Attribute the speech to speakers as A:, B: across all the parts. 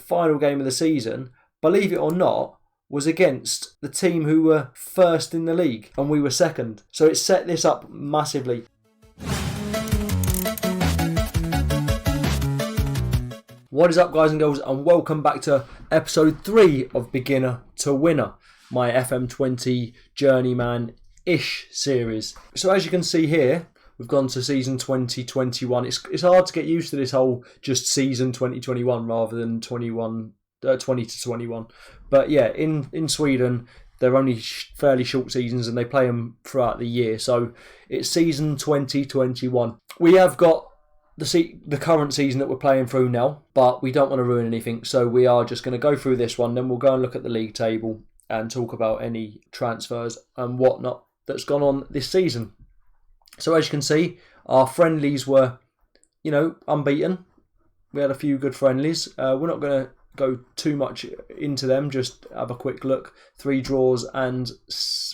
A: final game of the season, believe it or not, was against the team who were first in the league and we were second. So it set this up massively. What is up, guys and girls, and welcome back to episode 3 of Beginner to Winner, my FM20 Journeyman-ish series. So as you can see here, we've gone to season 2021. It's hard to get used to this whole just season 2021 rather than 20 to 21. But yeah, in Sweden, they're only fairly short seasons and they play them throughout the year. So it's season 2021. We have got the current season that we're playing through now, but we don't want to ruin anything. So we are just going to go through this one. Then we'll go and look at the league table and talk about any transfers and whatnot that's gone on this season. So as you can see, our friendlies were, unbeaten. We had a few good friendlies. We're not going to go too much into them, just have a quick look. 3 draws and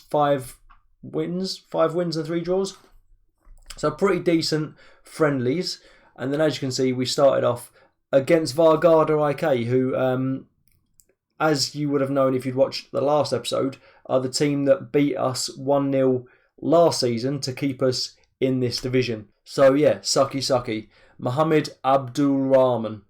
A: 5 wins. 5 wins and 3 draws. So pretty decent friendlies. And then as you can see, we started off against Vargada IK, who, as you would have known if you'd watched the last episode, are the team that beat us 1-0 last season to keep us in this division. So yeah, sucky. Mohamed Abdul Rahman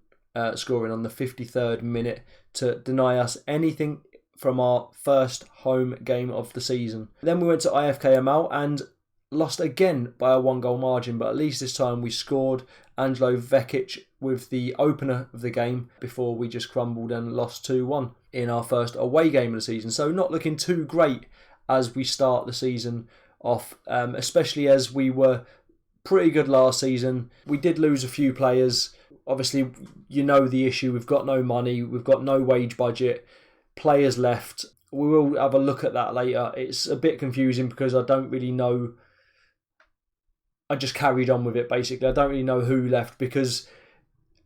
A: scoring on the 53rd minute to deny us anything from our first home game of the season. Then we went to IFK Amal and lost again by a 1-goal margin, but at least this time we scored. Angelo Vekic with the opener of the game before we just crumbled and lost 2-1 in our first away game of the season. So not looking too great as we start the season off, especially as we were pretty good last season. We did lose a few players. Obviously, the issue. We've got no money. We've got no wage budget. Players left. We will have a look at that later. It's a bit confusing because I don't really know. I just carried on with it, basically. I don't really know who left because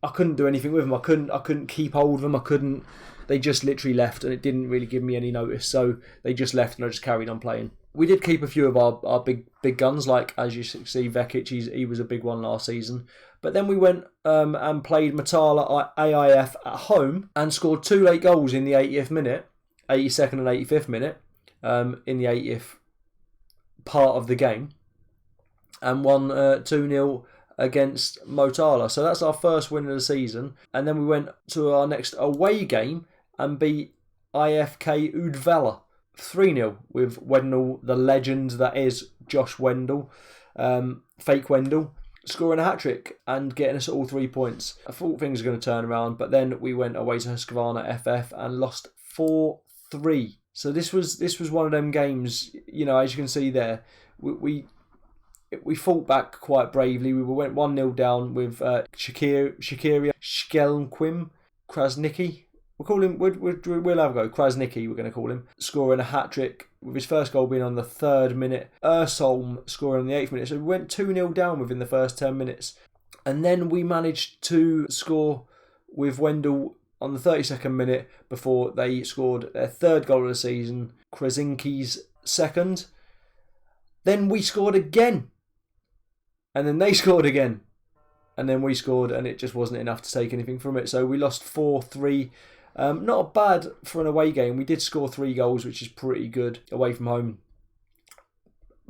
A: I couldn't do anything with them. I couldn't keep hold of them. They just literally left and it didn't really give me any notice. So they just left and I just carried on playing. We did keep a few of our big guns, like as you see, Vekic, he was a big one last season. But then we went and played Matala AIF at home and scored 2 late goals in the 80th minute, 82nd and 85th minute, in the 80th part of the game, and won 2-0 against Motala. So that's our first win of the season. And then we went to our next away game and beat IFK Udvella 3-0 with Wendell, the legend that is Josh Wendell, fake Wendell, scoring a hat-trick and getting us all 3 points. I thought things were going to turn around, but then we went away to Husqvarna FF and lost 4-3. So this was one of them games, as you can see there, we fought back quite bravely. We went 1-0 down with Shakiria Shkelnquim Krasnicki. We'll have a go. Krasnicki, we're going to call him. Scoring a hat-trick with his first goal being on the 3rd minute. Ursolm scoring on the 8th minute. So we went 2-0 down within the first 10 minutes. And then we managed to score with Wendell on the 32nd minute before they scored their 3rd goal of the season. Krasinski's 2nd. Then we scored again. And then they scored again. And then we scored and it just wasn't enough to take anything from it. So we lost 4-3. Not bad for an away game. We did score 3 goals, which is pretty good away from home.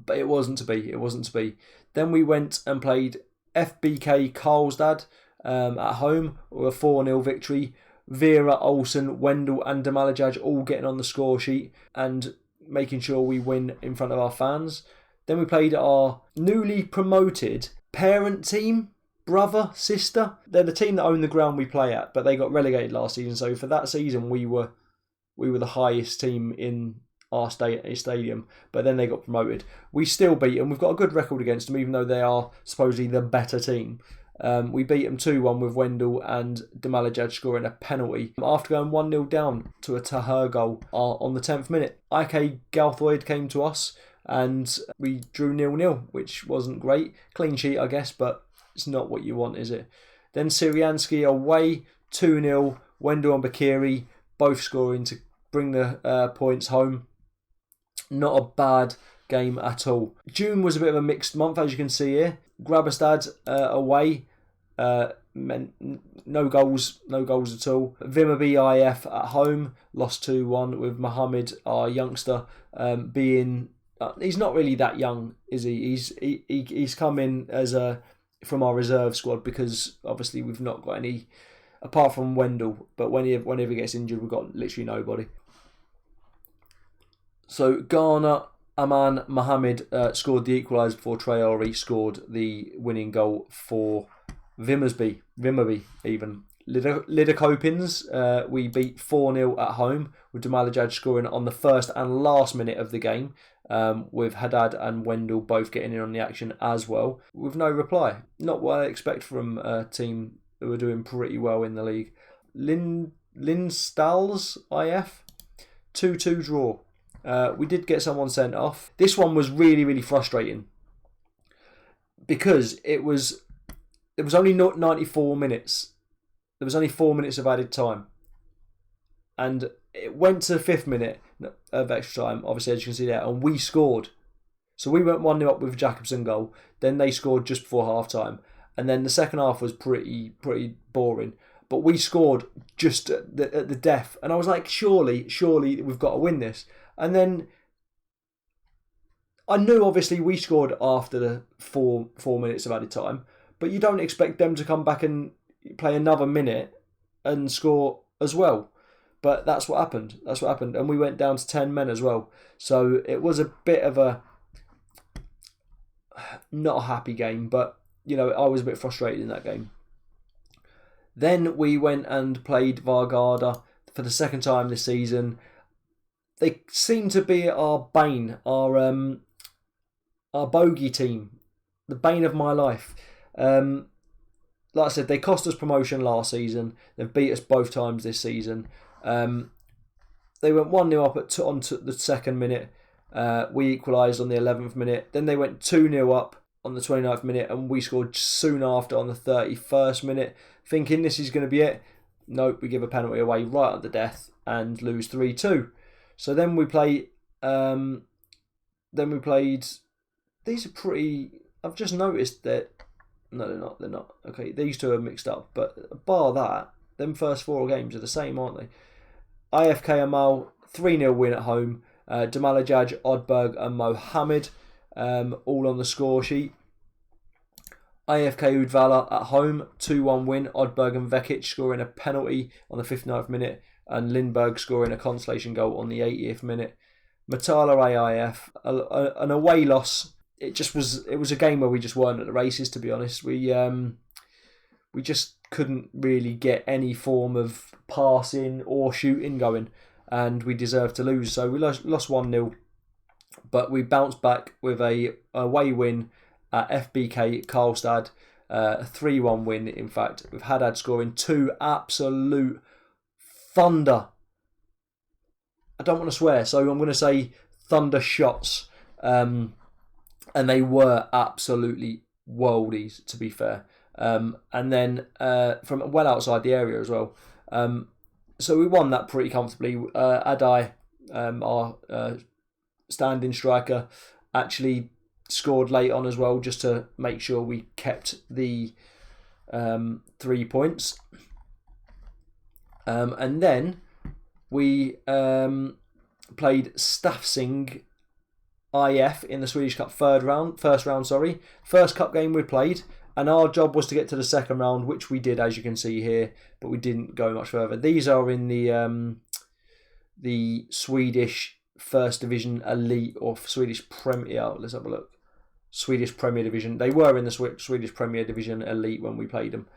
A: But it wasn't to be. Then we went and played FBK Karlstad at home with a 4-0 victory. Vera, Olsen, Wendell and Damalajaj all getting on the score sheet and making sure we win in front of our fans. Then we played our newly promoted parent team. Brother, sister, they're the team that own the ground we play at, but they got relegated last season. So for that season, we were the highest team in our stadium, but then they got promoted. We still beat them. We've got a good record against them, even though they are supposedly the better team. We beat them 2-1 with Wendell and Damalajad scoring a penalty after going 1-0 down to a Tahir goal on the 10th minute. IK Galthoid came to us and we drew 0-0, which wasn't great. Clean sheet, I guess, but it's not what you want, is it? Then Syriansky away, 2-0. Wendell and Bakiri both scoring to bring the points home. Not a bad game at all. June was a bit of a mixed month, as you can see here. Grabberstad away, meant no goals at all. Vimmerby IF at home lost 2-1 with Mohammed, our youngster, being he's not really that young, is he? He's come in as from our reserve squad because obviously we've not got any apart from Wendell. But whenever he gets injured, we've got literally nobody. So Ghana. Aman Mohammed scored the equaliser before Traore scored the winning goal for Vimmerby even. Lidakopins, we beat 4-0 at home with Damalajad scoring on the first and last minute of the game, with Haddad and Wendell both getting in on the action as well, with no reply. Not what I expect from a team who are doing pretty well in the league. Linstals IF, 2-2 draw. We did get someone sent off. This one was really, really frustrating because it was only 94 minutes. There was only 4 minutes of added time. And it went to the 5th minute of extra time, obviously, as you can see there, and we scored. So we went 1-0 up with a Jacobson goal. Then they scored just before half-time. And then the second half was pretty boring. But we scored just at the death. And I was like, surely we've got to win this. And then I knew obviously we scored after the four minutes of added time, but you don't expect them to come back and play another minute and score as well. But that's what happened. And we went down to 10 men as well. So it was a bit of a not a happy game, but I was a bit frustrated in that game. Then we went and played Vargada for the second time this season. They seem to be our bane, our bogey team, the bane of my life. Like I said, they cost us promotion last season. They've beat us both times this season. They went 1-0 up on the 2nd minute. We equalised on the 11th minute. Then they went 2-0 up on the 29th minute, and we scored soon after on the 31st minute. Thinking this is going to be it. Nope, we give a penalty away right at the death and lose 3-2. So then we played. These are pretty. I've just noticed that. No, they're not. They're not. Okay, these two are mixed up. But bar that, them first 4 games are the same, aren't they? IFK Amal 3-0 win at home. Damalajaj, Oddberg, and Mohammed all on the score sheet. IFK Udvala at home 2-1 win. Oddberg and Vekic scoring a penalty on the 59th minute. And Lindberg scoring a consolation goal on the 80th minute. Matala AIF, an away loss. It was a game where we just weren't at the races, to be honest. We just couldn't really get any form of passing or shooting going, and we deserved to lose. So we lost 1-0, but we bounced back with a away win at FBK Karlstad, a 3-1 win, in fact, with Haddad scoring 2 absolute thunder. I don't want to swear, so I'm going to say thunder shots. And they were absolutely worldies, to be fair. And then from well outside the area as well. So we won that pretty comfortably. Adai, our standing striker, actually scored late on as well, just to make sure we kept the 3 points. And then we played Staffsing IF in the Swedish Cup first round. First cup game we played, and our job was to get to the second round, which we did, as you can see here, but we didn't go much further. These are in the Swedish First Division Elite, or Swedish Premier. Let's have a look. Swedish Premier Division. They were in the Swedish Premier Division Elite when we played them,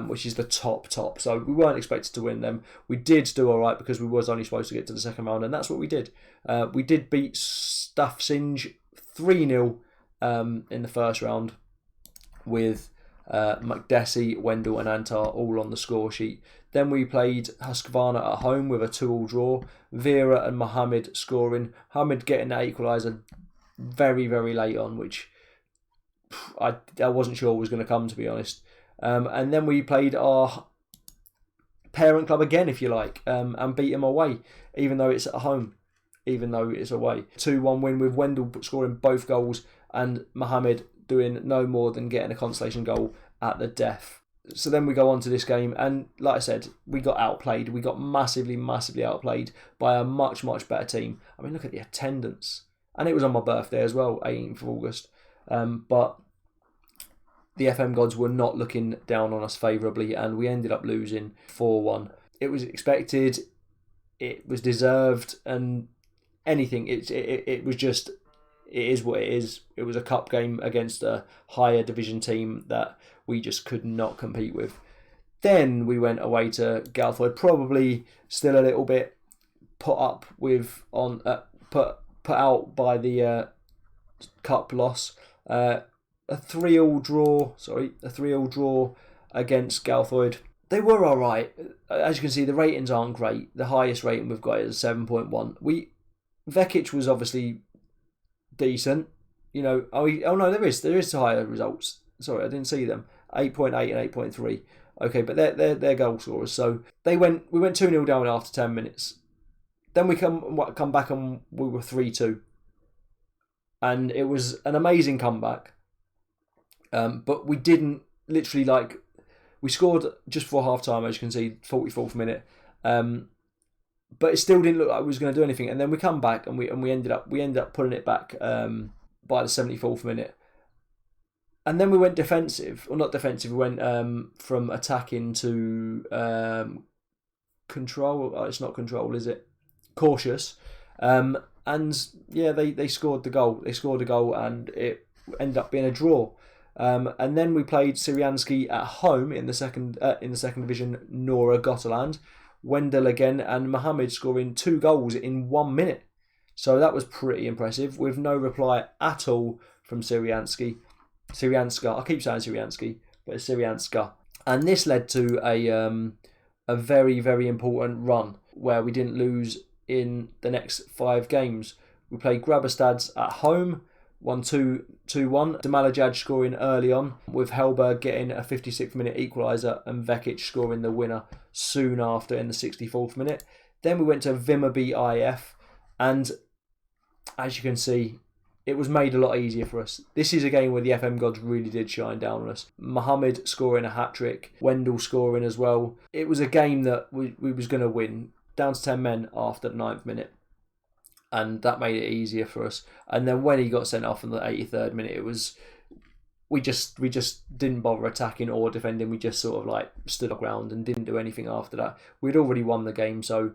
A: which is the top. So we weren't expected to win them. We did do all right because we was only supposed to get to the second round, and that's what we did. We did beat Staffsinge 3-0 in the first round, with McDessie, Wendell and Antar all on the score sheet. Then we played Husqvarna at home with a 2-2 draw. Vera and Mohammed scoring. Mohammed getting that equaliser very, very late on, which I wasn't sure was going to come, to be honest. And then we played our parent club again, if you like, and beat them away, even though it's at home, even though it's away. 2-1 win with Wendell scoring both goals and Mohammed doing no more than getting a consolation goal at the death. So then we go on to this game, and like I said, we got outplayed. We got massively outplayed by a much better team. I mean, look at the attendance. And it was on my birthday as well, 18th of August. But the FM gods were not looking down on us favourably, and we ended up losing 4-1. It was expected, it was deserved, and anything. It was just, it is what it is. It was a cup game against a higher division team that we just could not compete with. Then we went away to Galford, probably still a little bit put out by the cup loss. A 3-3 draw against Galford. They were all right. As you can see, the ratings aren't great. The highest rating we've got is 7.1. Vekic was obviously decent. You know, there is higher results. Sorry, I didn't see them. 8.8 and 8.3. Okay, but they're goal scorers. So we went 2-0 down after 10 minutes. Then we come back and we were 3-2. And it was an amazing comeback. But we didn't literally we scored just before half time, as you can see, 44th minute. But it still didn't look like we was going to do anything. And then we come back and we ended up putting it back by the 74th minute. And then we went defensive, or not defensive. We went from attacking to control. Oh, it's not control, is it? Cautious. And yeah, they scored the goal. They scored a goal, and it ended up being a draw. And then we played Syrianski at home in the second division, Norra Gotaland. Wendell again, and Mohammed scoring 2 goals in 1 minute. So that was pretty impressive, with no reply at all from Syrianska. I keep saying Syrianski, but it's Syrianska. And this led to a very, very important run where we didn't lose in the next 5 games. We played Grabberstads at home, won 2-1. Damalajad scoring early on, with Hellberg getting a 56th minute equaliser and Vekic scoring the winner soon after in the 64th minute. Then we went to Vimmerby IF, and as you can see, it was made a lot easier for us. This is a game where the FM gods really did shine down on us. Mohammed scoring a hat-trick, Wendell scoring as well. It was a game that we was going to win, down to 10 men after the 9th minute. And that made it easier for us. And then when he got sent off in the 83rd minute, it was we just didn't bother attacking or defending. We just sort of stood our ground and didn't do anything after that. We'd already won the game, so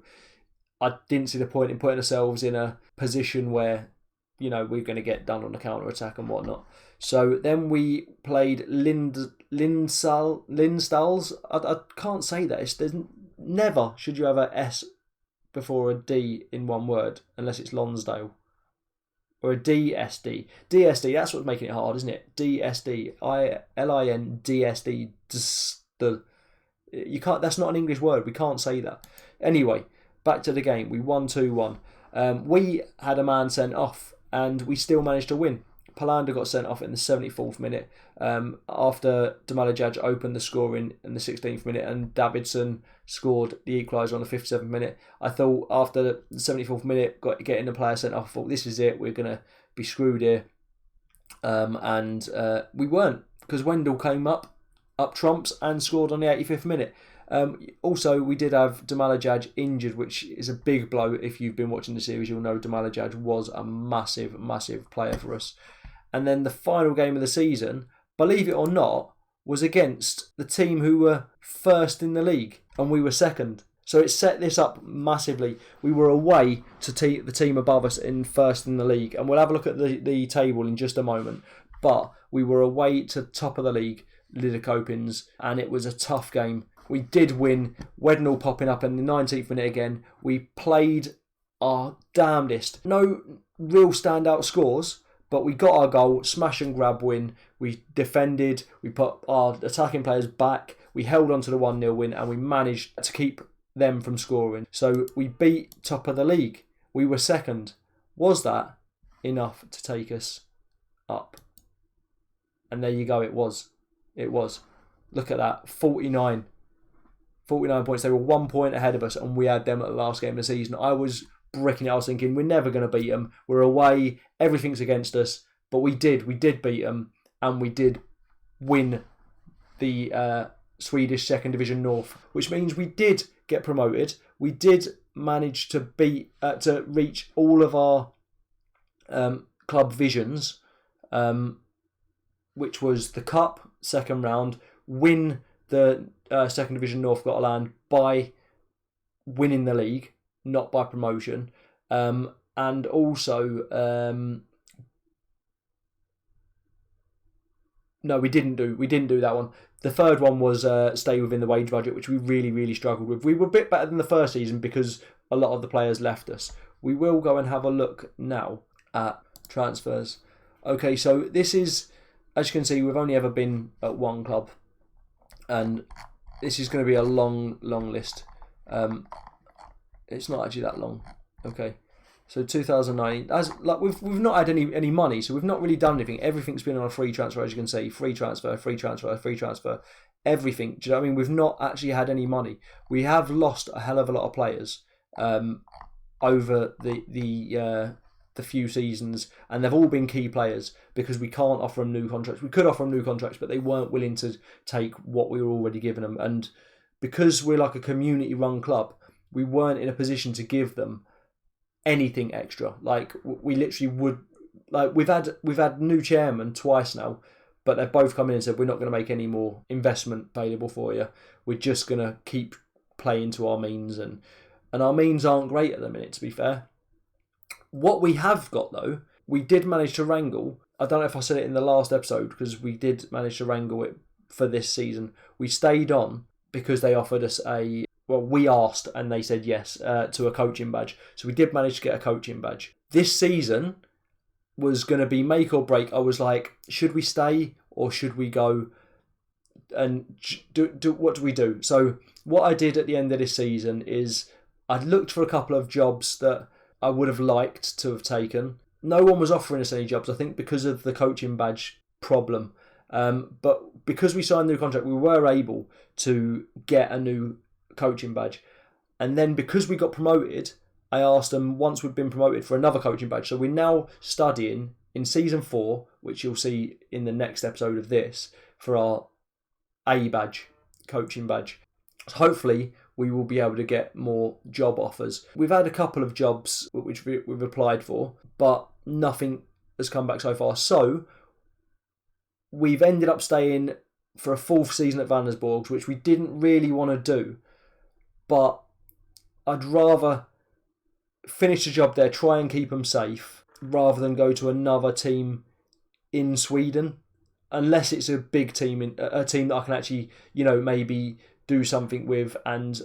A: I didn't see the point in putting ourselves in a position where, you know, we're going to get done on the counter attack and whatnot. So then we played Lindstalls. I can't say that. There's never should you have a S before a D in one word, unless it's Lonsdale. Or a DSD. DSD, that's what's making it hard, isn't it? DSD. LINDSD. You can't, that's not an English word. We can't say that. Anyway, back to the game. We won 2-1. We had a man sent off, and we still managed to win. Palander got sent off in the 74th minute after Damalajaj opened the scoring in the 16th minute, and Davidson scored the equaliser on the 57th minute. I thought after the 74th minute, getting the player sent off, I thought this is it, we're going to be screwed here. And we weren't, because Wendell came up trumps and scored on the 85th minute. Also, we did have Damalajaj injured, which is a big blow. If you've been watching the series, you'll know Damalajaj was a massive player for us. And then the final game of the season, believe it or not, was against the team who were first in the league, and we were second. So it set this up massively. We were away to the team above us in first in the league, and we'll have a look at the table in just a moment. But we were away to top of the league, Lidakopins, and it was a tough game. We did win. Wednall popping up in the 19th minute again. We played our damnedest. No real standout scores, but we got our goal, smash and grab win. We defended, we put our attacking players back, we held on to the 1-0 win, and we managed to keep them from scoring. So we beat top of the league. We were second. Was that enough to take us up? And there you go, it was. It was. Look at that, 49 points. They were 1 point ahead of us, and we had them at the last game of the season. I was bricking it. I was thinking, we're never going to beat them. We're away. Everything's against us. But we did. We did beat them, and we did win the Swedish Second Division North, which means we did get promoted. We did manage to reach all of our club visions, which was the Cup, second round, win the Second Division North Gotaland by winning the league, not by promotion, and also no, we didn't do that one. The third one was stay within the wage budget, which we really, really struggled with. We were a bit better than the first season because a lot of the players left us. We will go and have a look now at transfers. Okay, so this is, as you can see, we've only ever been at one club, and this is going to be a long list. It's not actually that long. Okay, so 2009. As like we've not had any money, so we've not really done anything. Everything's been on a free transfer, as you can see. Free transfer, everything. Do you know what I mean? We've not actually had any money. We have lost a hell of a lot of players over the few seasons, and they've all been key players because we can't offer them new contracts. We could offer them new contracts, but they weren't willing to take what we were already giving them. And because we're like a community-run club, we weren't in a position to give them anything extra. Like we literally would. Like we've had new chairman twice now, but they've both come in and said we're not going to make any more investment available for you. We're just going to keep playing to our means, and our means aren't great at the minute, to be fair. What we have got though, we did manage to wrangle. I don't know if I said it in the last episode, because we did manage to wrangle it for this season. We stayed on because they offered us we asked and they said yes to a coaching badge. So we did manage to get a coaching badge. This season was going to be make or break. I was like, should we stay or should we go? And what do we do? So what I did at the end of this season is I'd looked for a couple of jobs that I would have liked to have taken. No one was offering us any jobs, I think, because of the coaching badge problem. But because we signed a new contract, we were able to get a new coaching badge. And then because we got promoted, I asked them once we'd been promoted for another coaching badge. So we're now studying in season 4, which you'll see in the next episode of this, for our A badge, coaching badge. So hopefully we will be able to get more job offers. We've had a couple of jobs which we've applied for, but nothing has come back so far. So we've ended up staying for a 4th season at Vanasborgs, which we didn't really want to do. But I'd rather finish the job there, try and keep them safe, rather than go to another team in Sweden, unless it's a big team, a team that I can actually, maybe do something with and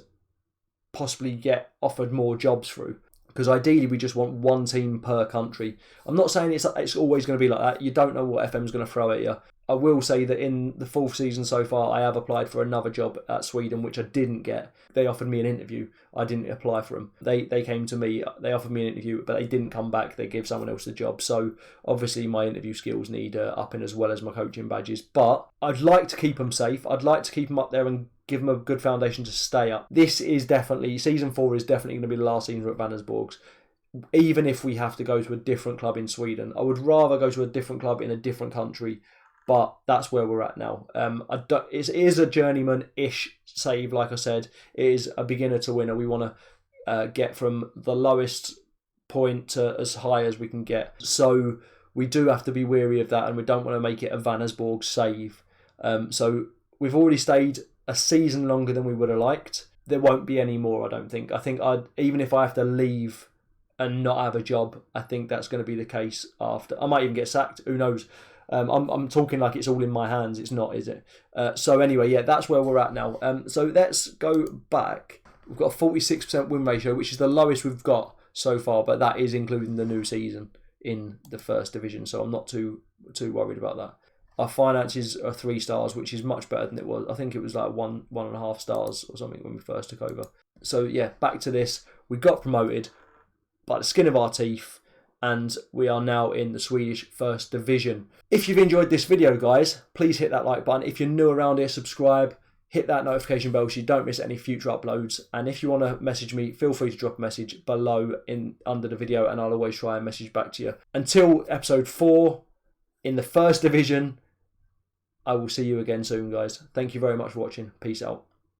A: possibly get offered more jobs through. Because ideally we just want one team per country. I'm not saying it's always going to be like that. You don't know what FM's going to throw at you. I will say that in the 4th season so far, I have applied for another job at Sweden, which I didn't get. They offered me an interview. I didn't apply for them. They came to me. They offered me an interview, but they didn't come back. They gave someone else the job. So obviously my interview skills need upping as well as my coaching badges. But I'd like to keep them safe. I'd like to keep them up there and give them a good foundation to stay up. This is definitely, season 4 is definitely going to be the last season at Vanasborgs. Even if we have to go to a different club in Sweden, I would rather go to a different club in a different country. But that's where we're at now. It is a journeyman-ish save, like I said. It is a beginner to winner. We want to get from the lowest point to as high as we can get. So we do have to be wary of that, and we don't want to make it a Vanasborg save. So we've already stayed a season longer than we would have liked. There won't be any more, I don't think. I think even if I have to leave and not have a job, I think that's going to be the case after. I might even get sacked. Who knows? I'm talking like it's all in my hands. It's not, is it? So anyway, yeah, that's where we're at now. So let's go back. We've got a 46% win ratio, which is the lowest we've got so far, but that is including the new season in the 1st division, so I'm not too worried about that. Our finances are 3 stars, which is much better than it was. I think it was like 1.5 stars or something when we first took over. So yeah, back to this. We got promoted by the skin of our teeth, and we are now in the Swedish 1st Division. If you've enjoyed this video, guys, please hit that like button. If you're new around here, subscribe, hit that notification bell so you don't miss any future uploads. And if you want to message me, feel free to drop a message below under the video, and I'll always try and message back to you. Until episode 4 in the 1st Division, I will see you again soon, guys. Thank you very much for watching. Peace out.